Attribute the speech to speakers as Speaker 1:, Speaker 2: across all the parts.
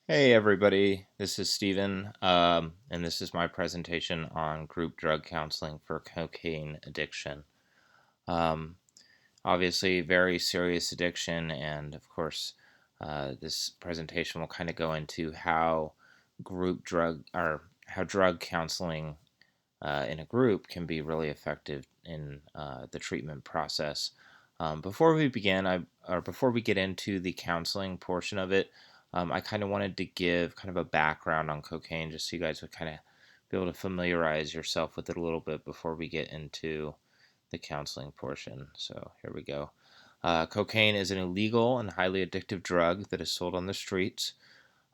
Speaker 1: Hey everybody, this is Steven, and this is my presentation on group drug counseling for cocaine addiction. Um, Obviously, very serious addiction, and of course, this presentation will kind of go into how how drug counseling in a group can be really effective in the treatment process. Before we begin, before we get into the counseling portion of it, I kind of wanted to give kind of a background on cocaine, just so you guys would kind of be able to familiarize yourself with it a little bit before we get into the counseling portion. So here we go. Cocaine is an illegal and highly addictive drug that is sold on the streets.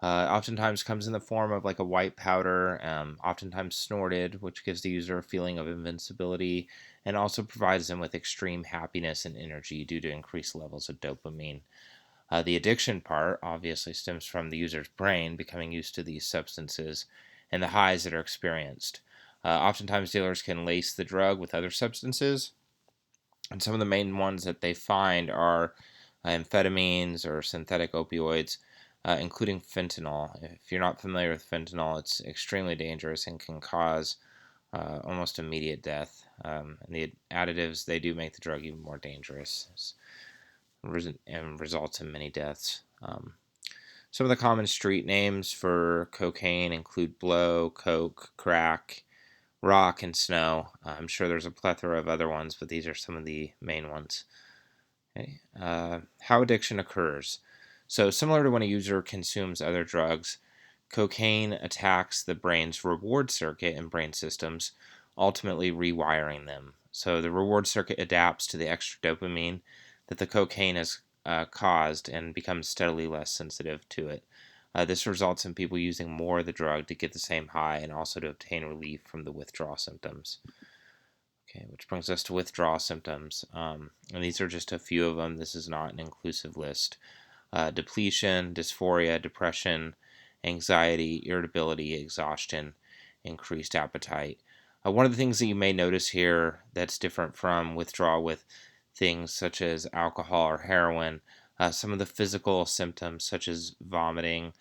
Speaker 1: Oftentimes comes in the form of like a white powder, oftentimes snorted, which gives the user a feeling of invincibility and also provides them with extreme happiness and energy due to increased levels of dopamine. The addiction part obviously stems from the user's brain becoming used to these substances and the highs that are experienced. Oftentimes, dealers can lace the drug with other substances, and some of the main ones that they find are amphetamines or synthetic opioids, including fentanyl. If you're not familiar with fentanyl, it's extremely dangerous and can cause almost immediate death. And the additives, they do make the drug even more dangerous and results in many deaths. Some of the common street names for cocaine include blow, coke, crack, rock, and snow. I'm sure there's a plethora of other ones, but these are some of the main ones. Okay. How addiction occurs. So, similar to when a user consumes other drugs, cocaine attacks the brain's reward circuit and brain systems, ultimately rewiring them. So, the reward circuit adapts to the extra dopamine that the cocaine has caused and becomes steadily less sensitive to it. This results in people using more of the drug to get the same high and also to obtain relief from the withdrawal symptoms. Okay, which brings us to withdrawal symptoms. And these are just a few of them. This is not an inclusive list. Depletion, dysphoria, depression, anxiety, irritability, exhaustion, increased appetite. One of the things that you may notice here that's different from withdrawal with things such as alcohol or heroin, some of the physical symptoms such as vomiting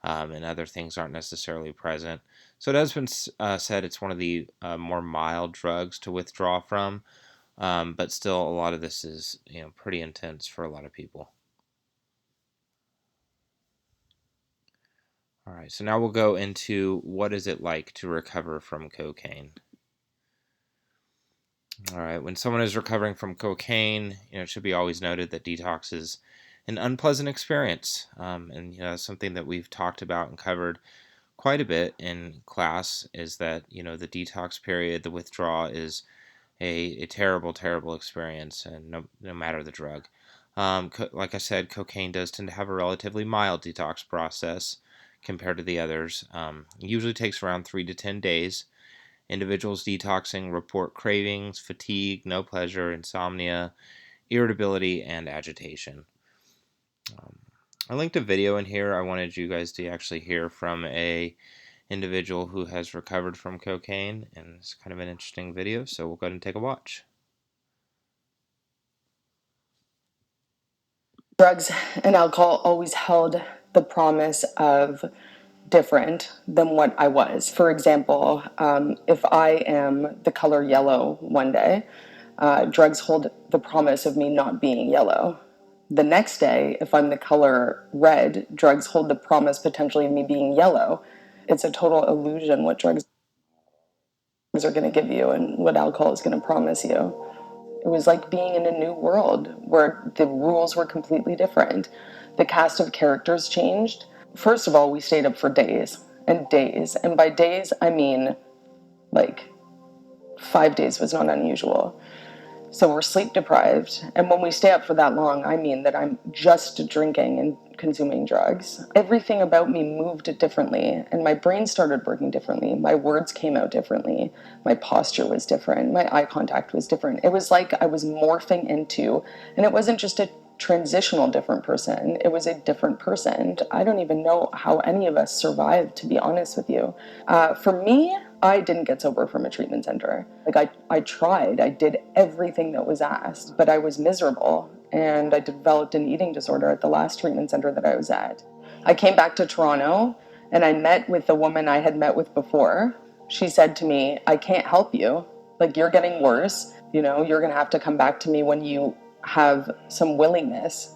Speaker 1: and other things aren't necessarily present. So it has been said it's one of the more mild drugs to withdraw from, but still a lot of this is pretty intense for a lot of people. All right, so now we'll go into what is it like to recover from cocaine. All right, when someone is recovering from cocaine, it should be always noted that detox is an unpleasant experience, and something that we've talked about and covered quite a bit in class is that the detox period, the withdrawal is a terrible, terrible experience, and no matter the drug. Like I said, cocaine does tend to have a relatively mild detox process compared to the others. It usually takes around 3 to 10 days. Individuals detoxing report cravings, fatigue, no pleasure, insomnia, irritability, and agitation. Um, I linked a video in here. I wanted you guys to actually hear from a individual who has recovered from cocaine, and it's kind of an interesting video, so we'll go ahead and take a watch.
Speaker 2: Drugs and alcohol always held the promise of different than what I was. For example, if I am the color yellow one day, drugs hold the promise of me not being yellow. The next day, if I'm the color red, drugs hold the promise potentially of me being yellow. It's a total illusion what drugs are going to give you and what alcohol is going to promise you. It was like being in a new world where the rules were completely different. The cast of characters changed. First of all, we stayed up for days and days. And by days, I mean like 5 days was not unusual. So we're sleep deprived. And when we stay up for that long, I mean that I'm just drinking and consuming drugs. Everything about me moved differently, and my brain started working differently. My words came out differently. My posture was different. My eye contact was different. It was like I was morphing into, and it wasn't just a transitional different person, it was a different person. I don't even know how any of us survived, to be honest with you. For me, I didn't get sober from a treatment center. I tried, I did everything that was asked, but I was miserable, and I developed an eating disorder at the last treatment center that I was at. I came back to Toronto and I met with the woman I had met with before. She said to me, I can't help you. Like, you're getting worse. You're going to have to come back to me when you have some willingness.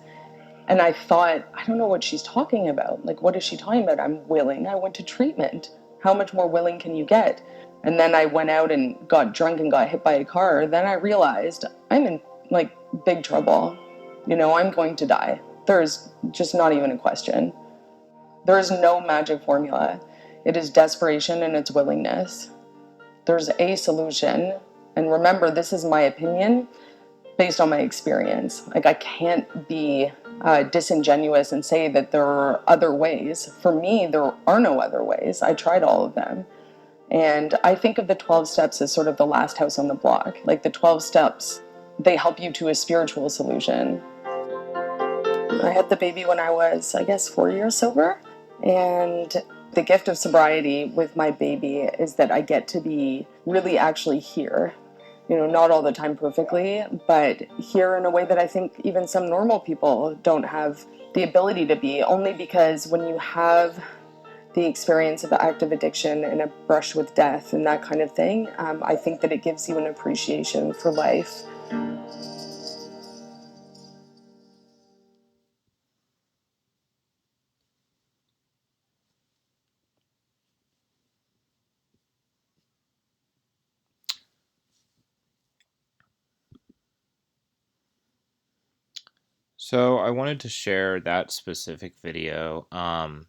Speaker 2: And I thought, I don't know what she's talking about. Like, what is she talking about? I'm willing. I went to treatment. How much more willing can you get? And then I went out and got drunk and got hit by a car. Then I realized I'm in like big trouble. I'm going to die. There's just not even a question. There is no magic formula. It is desperation and it's willingness. There's a solution. And remember, this is my opinion based on my experience. Like, I can't be disingenuous and say that there are other ways. For me, there are no other ways. I tried all of them. And I think of the 12 steps as sort of the last house on the block. Like, the 12 steps, they help you to a spiritual solution. I had the baby when I was, I guess, 4 years sober. And the gift of sobriety with my baby is that I get to be really actually here. Not all the time perfectly, but here in a way that I think even some normal people don't have the ability to be, only because when you have the experience of active addiction and a brush with death and that kind of thing, I think that it gives you an appreciation for life.
Speaker 1: So I wanted to share that specific video. And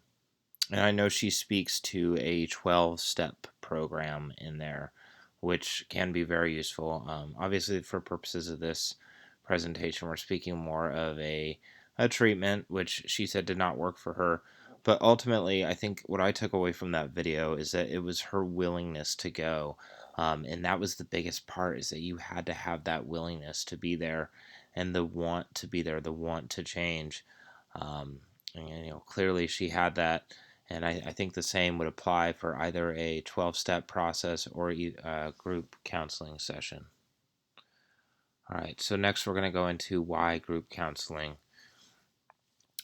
Speaker 1: I know she speaks to a 12-step program in there, which can be very useful. Obviously, for purposes of this presentation, we're speaking more of a treatment, which she said did not work for her. But ultimately, I think what I took away from that video is that it was her willingness to go. And that was the biggest part, is that you had to have that willingness to be there and the want to be there, the want to change. And, clearly she had that. And I think the same would apply for either a 12-step process or a group counseling session. All right, so next we're going to go into why group counseling.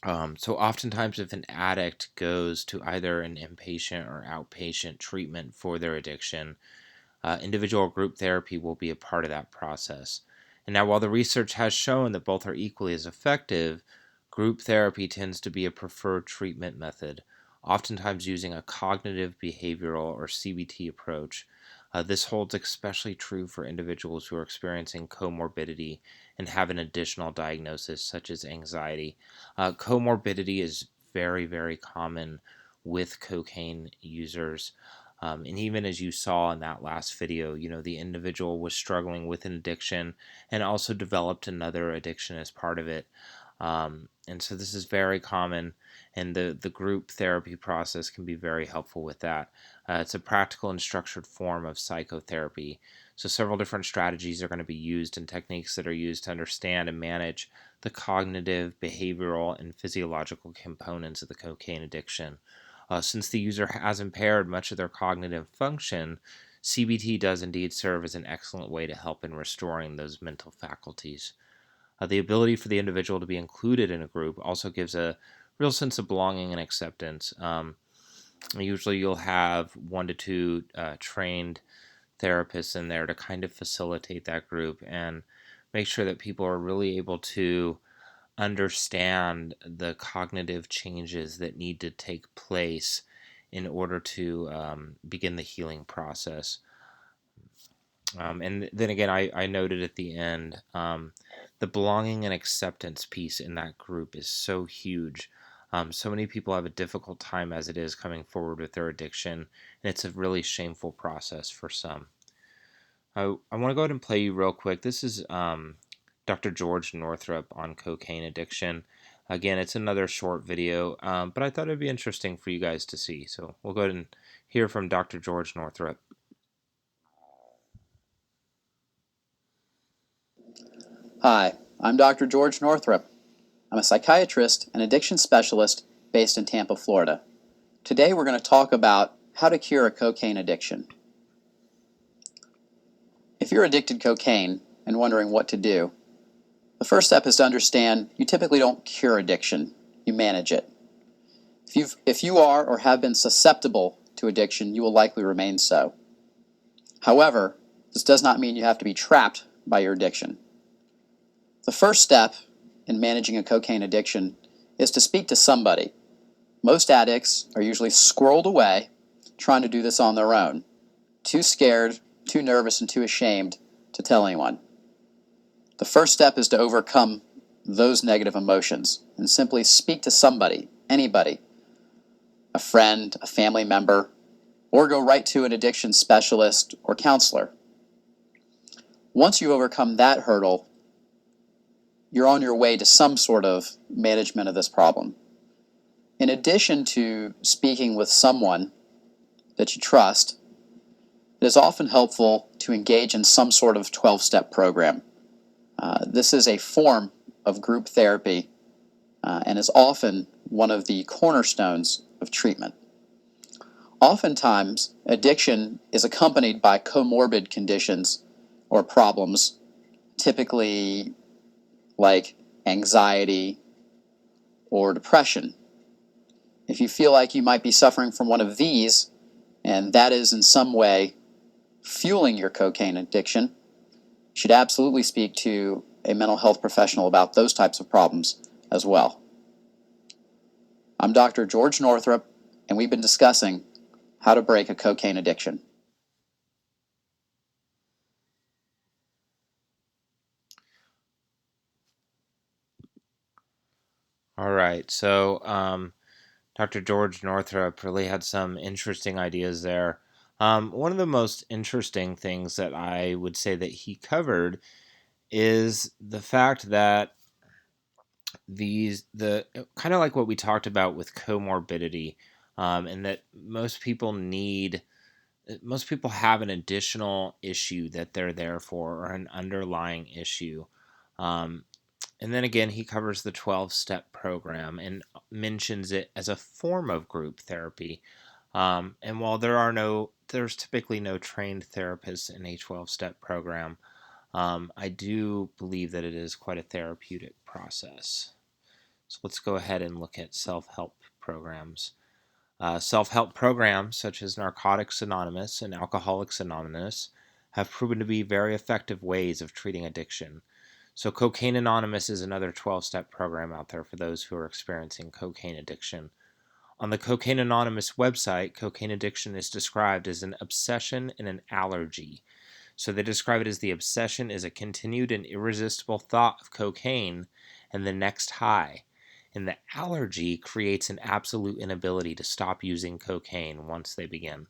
Speaker 1: So oftentimes if an addict goes to either an inpatient or outpatient treatment for their addiction, individual or group therapy will be a part of that process. And now, while the research has shown that both are equally as effective, group therapy tends to be a preferred treatment method, oftentimes using a cognitive behavioral or CBT approach. This holds especially true for individuals who are experiencing comorbidity and have an additional diagnosis such as anxiety. Comorbidity is very, very common with cocaine users. And even as you saw in that last video, the individual was struggling with an addiction and also developed another addiction as part of it. And so this is very common, and the group therapy process can be very helpful with that. It's a practical and structured form of psychotherapy. So several different strategies are going to be used and techniques that are used to understand and manage the cognitive, behavioral, and physiological components of the cocaine addiction. Since the user has impaired much of their cognitive function, CBT does indeed serve as an excellent way to help in restoring those mental faculties. The ability for the individual to be included in a group also gives a real sense of belonging and acceptance. Usually you'll have 1 to 2 trained therapists in there to kind of facilitate that group and make sure that people are really able to understand the cognitive changes that need to take place in order to begin the healing process. And then again, I noted at the end, the belonging and acceptance piece in that group is so huge. So many people have a difficult time as it is coming forward with their addiction, and it's a really shameful process for some. I want to go ahead and play you real quick. This is Dr. George Northrup on cocaine addiction. Again, it's another short video, but I thought it'd be interesting for you guys to see. So we'll go ahead and hear from Dr. George Northrup.
Speaker 3: Hi, I'm Dr. George Northrup. I'm a psychiatrist and addiction specialist based in Tampa, Florida. Today we're going to talk about how to cure a cocaine addiction. If you're addicted to cocaine and wondering what to do, the first step is to understand you typically don't cure addiction, you manage it. If you are or have been susceptible to addiction, you will likely remain so. However, this does not mean you have to be trapped by your addiction. The first step in managing a cocaine addiction is to speak to somebody. Most addicts are usually squirreled away trying to do this on their own, too scared, too nervous, and too ashamed to tell anyone. The first step is to overcome those negative emotions and simply speak to somebody, anybody, a friend, a family member, or go right to an addiction specialist or counselor. Once you overcome that hurdle, you're on your way to some sort of management of this problem. In addition to speaking with someone that you trust, it is often helpful to engage in some sort of 12-step program. This is a form of group therapy and is often one of the cornerstones of treatment. Oftentimes, addiction is accompanied by comorbid conditions or problems, typically like anxiety or depression. If you feel like you might be suffering from one of these, and that is in some way fueling your cocaine addiction, you should absolutely speak to a mental health professional about those types of problems as well. I'm Dr. George Northrup, and we've been discussing how to break a cocaine addiction.
Speaker 1: All right. So, Dr. George Northrup really had some interesting ideas there. One of the most interesting things that I would say that he covered is the fact that the kind of like what we talked about with comorbidity, and that most people have an additional issue that they're there for, or an underlying issue. Um, and then again, he covers the 12-step program and mentions it as a form of group therapy. And while there's typically no trained therapists in a 12-step program, I do believe that it is quite a therapeutic process. So let's go ahead and look at self-help programs. Self-help programs such as Narcotics Anonymous and Alcoholics Anonymous have proven to be very effective ways of treating addiction. So Cocaine Anonymous is another 12-step program out there for those who are experiencing cocaine addiction. On the Cocaine Anonymous website, cocaine addiction is described as an obsession and an allergy. So they describe it as the obsession is a continued and irresistible thought of cocaine and the next high. And the allergy creates an absolute inability to stop using cocaine once they begin.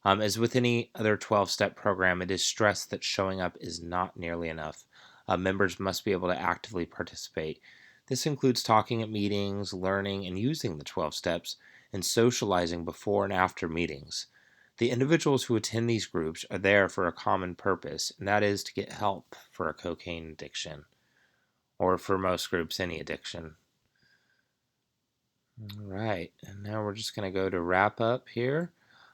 Speaker 1: As with any other 12-step program, it is stressed that showing up is not nearly enough. Members must be able to actively participate. This includes talking at meetings, learning and using the 12 steps, and socializing before and after meetings. The individuals who attend these groups are there for a common purpose, and that is to get help for a cocaine addiction, or for most groups, any addiction. All right, and now we're just going to go to wrap up here.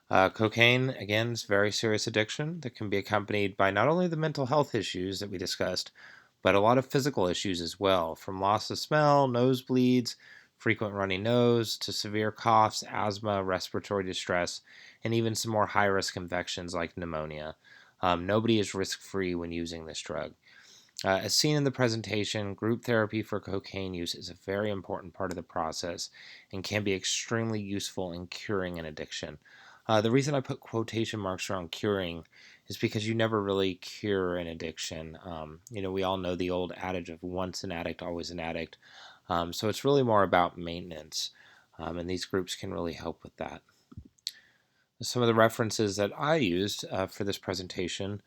Speaker 1: Cocaine, again, is a very serious addiction that can be accompanied by not only the mental health issues that we discussed, but a lot of physical issues as well, from loss of smell, nosebleeds, frequent runny nose, to severe coughs, asthma, respiratory distress, and even some more high risk infections like pneumonia. Nobody is risk free when using this drug. As seen in the presentation, group therapy for cocaine use is a very important part of the process and can be extremely useful in curing an addiction. The reason I put quotation marks around curing is because you never really cure an addiction. We all know the old adage of once an addict, always an addict. So it's really more about maintenance, and these groups can really help with that. Some of the references that I used for this presentation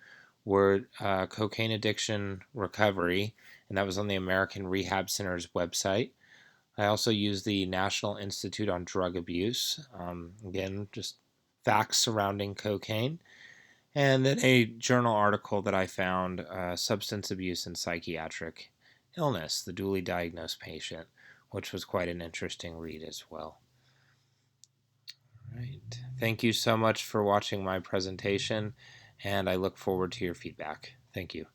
Speaker 1: were Cocaine Addiction Recovery, and that was on the American Rehab Center's website. I also used the National Institute on Drug Abuse, again, just facts surrounding cocaine, and then a journal article that I found, Substance Abuse and Psychiatric Illness, the Dually Diagnosed Patient, which was quite an interesting read as well. Right. Thank you so much for watching my presentation, and I look forward to your feedback. Thank you.